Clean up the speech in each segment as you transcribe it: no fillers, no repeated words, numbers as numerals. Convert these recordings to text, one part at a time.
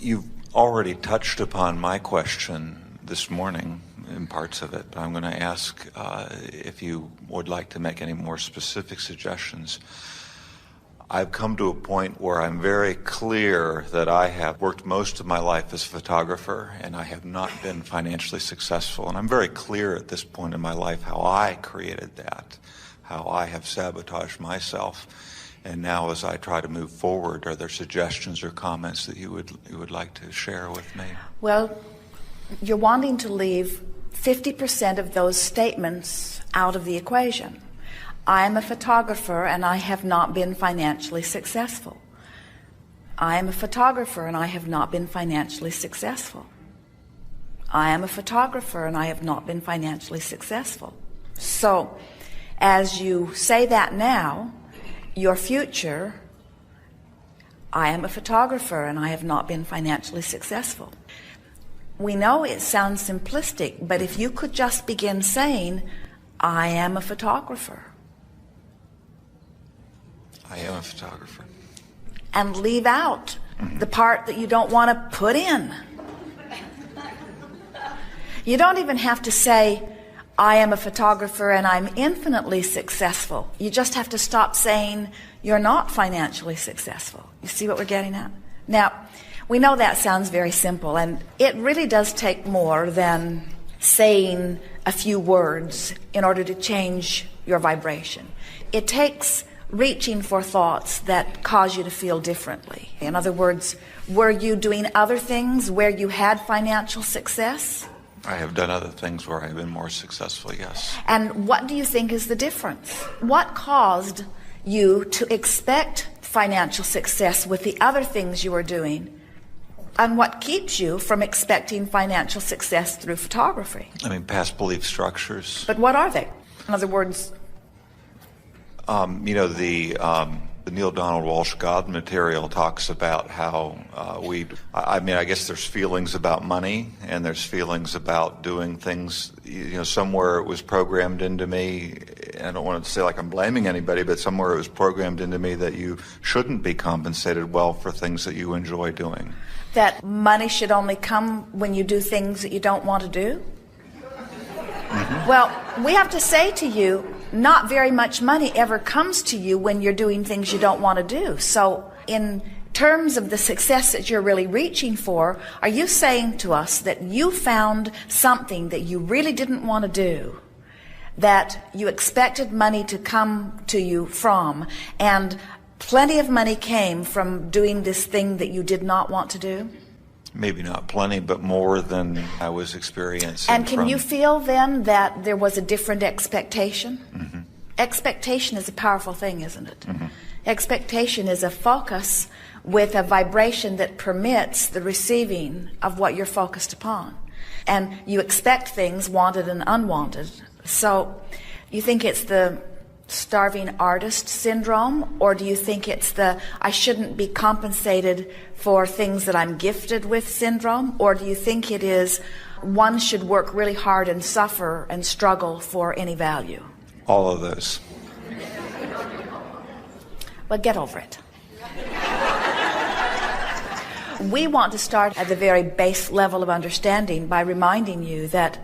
You've already touched upon my question this morning in parts of it, but I'm going to ask if you would like to make any more specific suggestions. I've come to a point where I'm very clear that I have worked most of my life as a photographer and I have not been financially successful. And I'm very clear at this point in my life how I created that, how I have sabotaged myself. And now as I try to move forward, are there suggestions or comments that you would like to share with me? Well, you're wanting to leave 50% of those statements out of the equation. I am a photographer and I have not been financially successful. I am a photographer and I have not been financially successful. I am a photographer and I have not been financially successful. So, as you say that now, your future, I am a photographer and I have not been financially successful. We know it sounds simplistic, but if you could just begin saying, I am a photographer. I am a photographer. And leave out the part that you don't want to put in. You don't even have to say, I am a photographer and I'm infinitely successful. You just have to stop saying you're not financially successful. You see what we're getting at? Now, we know that sounds very simple, and it really does take more than saying a few words in order to change your vibration. It takes reaching for thoughts that cause you to feel differently. In other words, were you doing other things where you had financial success? I have done other things where I have been more successful, yes. And what do you think is the difference? What caused you to expect financial success with the other things you were doing? And what keeps you from expecting financial success through photography? I mean, past belief structures. But what are they? In other words, the Neil Donald Walsh God material talks about how I guess there's feelings about money and there's feelings about doing things, somewhere it was programmed into me. I don't want to say like I'm blaming anybody, but somewhere it was programmed into me that you shouldn't be compensated well for things that you enjoy doing. That money should only come when you do things that you don't want to do? Mm-hmm. Well, we have to say to you, not very much money ever comes to you when you're doing things you don't want to do. So in terms of the success that you're really reaching for, are you saying to us that you found something that you really didn't want to do, that you expected money to come to you from, and plenty of money came from doing this thing that you did not want to do? Maybe not plenty, but more than I was experiencing. And can you feel then that there was a different expectation? Mm-hmm. Expectation is a powerful thing, isn't it? Mm-hmm. Expectation is a focus with a vibration that permits the receiving of what you're focused upon. And you expect things wanted and unwanted. So you think it's the starving artist syndrome, or do you think it's the I shouldn't be compensated for things that I'm gifted with syndrome, or do you think it is one should work really hard and suffer and struggle for any value? All of those. Well, get over it. We want to start at the very base level of understanding by reminding you that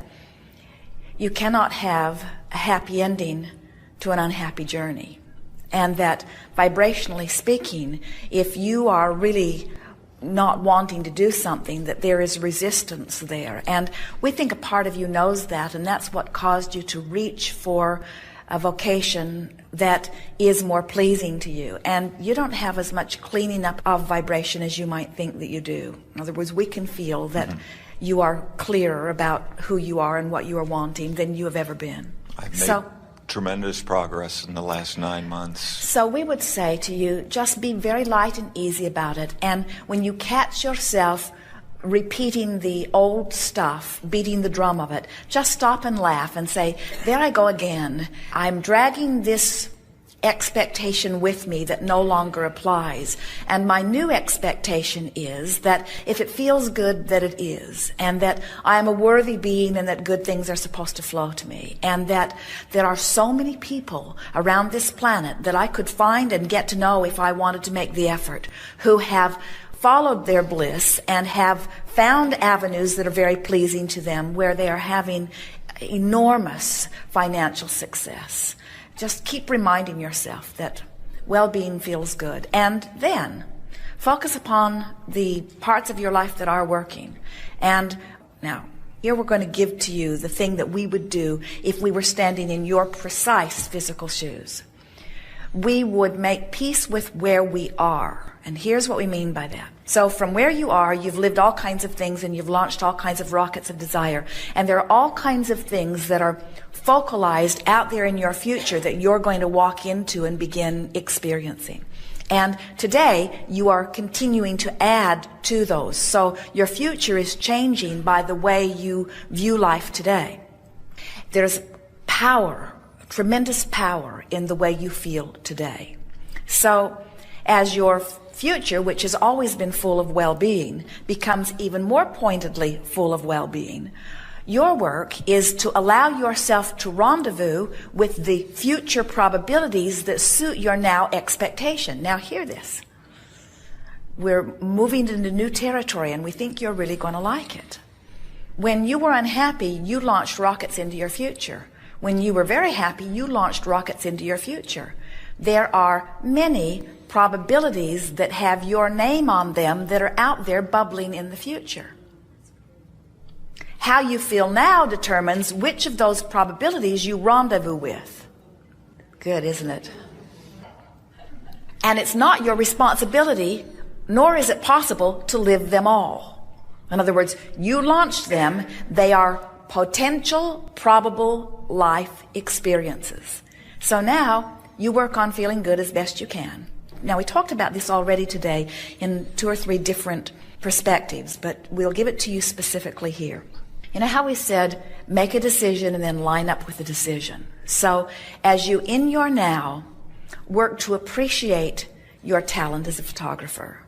you cannot have a happy ending to an unhappy journey, and that vibrationally speaking, if you are really not wanting to do something, that there is resistance there. And we think a part of you knows that, and that's what caused you to reach for a vocation that is more pleasing to you. And you don't have as much cleaning up of vibration as you might think that you do. In other words, we can feel that you are clearer about who you are and what you are wanting than you have ever been. I've made tremendous progress in the last 9 months. So we would say to you, just be very light and easy about it. And when you catch yourself repeating the old stuff, beating the drum of it, just stop and laugh and say, there I go again. I'm dragging this expectation with me that no longer applies. And my new expectation is that if it feels good, that it is. And that I am a worthy being and that good things are supposed to flow to me. And that there are so many people around this planet that I could find and get to know if I wanted to make the effort, who have followed their bliss and have found avenues that are very pleasing to them where they are having enormous financial success. Just keep reminding yourself that well-being feels good. And then focus upon the parts of your life that are working. And now, here we're going to give to you the thing that we would do if we were standing in your precise physical shoes. We would make peace with where we are. And here's what we mean by that. So from where you are, you've lived all kinds of things and you've launched all kinds of rockets of desire. And there are all kinds of things that are focalized out there in your future that you're going to walk into and begin experiencing. And today, you are continuing to add to those. So your future is changing by the way you view life today. There's power, tremendous power in the way you feel today. So as your future, which has always been full of well-being, becomes even more pointedly full of well-being, your work is to allow yourself to rendezvous with the future probabilities that suit your now expectation. Now hear this. We're moving into new territory and we think you're really going to like it. When you were unhappy, you launched rockets into your future. When you were very happy, you launched rockets into your future. There are many probabilities that have your name on them that are out there bubbling in the future. How you feel now determines which of those probabilities you rendezvous with. Good, isn't it? And it's not your responsibility, nor is it possible to live them all. In other words, you launched them. They are potential, probable life experiences. So now you work on feeling good as best you can. Now, we talked about this already today in 2 or 3 different perspectives, but we'll give it to you specifically here. You know how we said, make a decision and then line up with the decision. So as you, in your now, work to appreciate your talent as a photographer,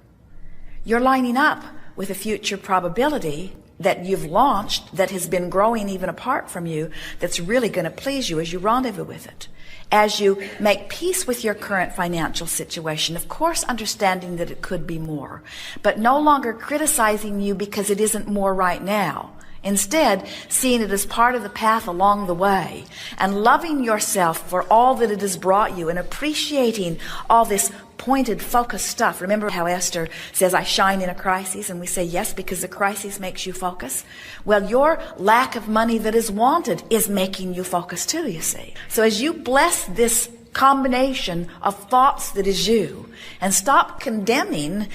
you're lining up with a future probability that you've launched that has been growing even apart from you that's really going to please you as you rendezvous with it. As you make peace with your current financial situation, of course understanding that it could be more, but no longer criticizing you because it isn't more right now. Instead, seeing it as part of the path along the way and loving yourself for all that it has brought you and appreciating all this pointed, focused stuff. Remember how Esther says, I shine in a crisis, and we say yes because the crisis makes you focus? Well, your lack of money that is wanted is making you focus too, you see. So as you bless this combination of thoughts that is you and stop condemning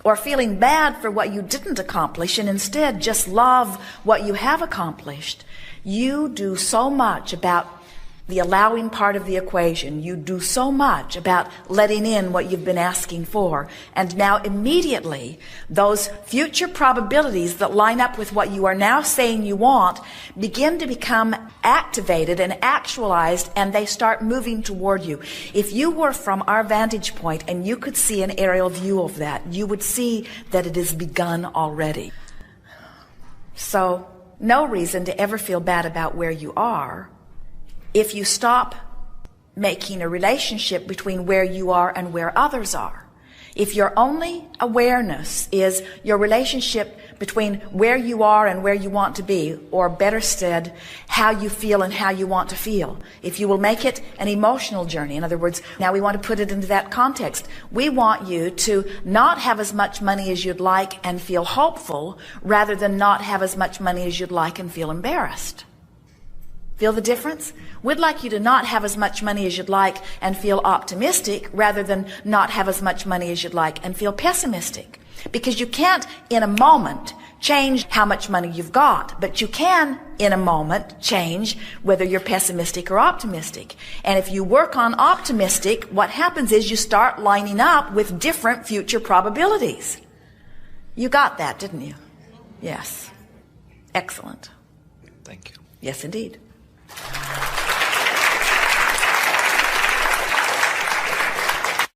or feeling bad for what you didn't accomplish and instead just love what you have accomplished, you do so much about the allowing part of the equation. You do so much about letting in what you've been asking for. And now immediately, those future probabilities that line up with what you are now saying you want begin to become activated and actualized, and they start moving toward you. If you were from our vantage point and you could see an aerial view of that, you would see that it has begun already. So, no reason to ever feel bad about where you are if you stop making a relationship between where you are and where others are. If your only awareness is your relationship between where you are and where you want to be, or better said, how you feel and how you want to feel, if you will make it an emotional journey, in other words, now we want to put it into that context. We want you to not have as much money as you'd like and feel hopeful, rather than not have as much money as you'd like and feel embarrassed. Feel the difference? We'd like you to not have as much money as you'd like and feel optimistic, rather than not have as much money as you'd like and feel pessimistic. Because you can't, in a moment, change how much money you've got, but you can, in a moment, change whether you're pessimistic or optimistic. And if you work on optimistic, what happens is you start lining up with different future probabilities. You got that, didn't you? Yes. Excellent. Thank you. Yes, indeed.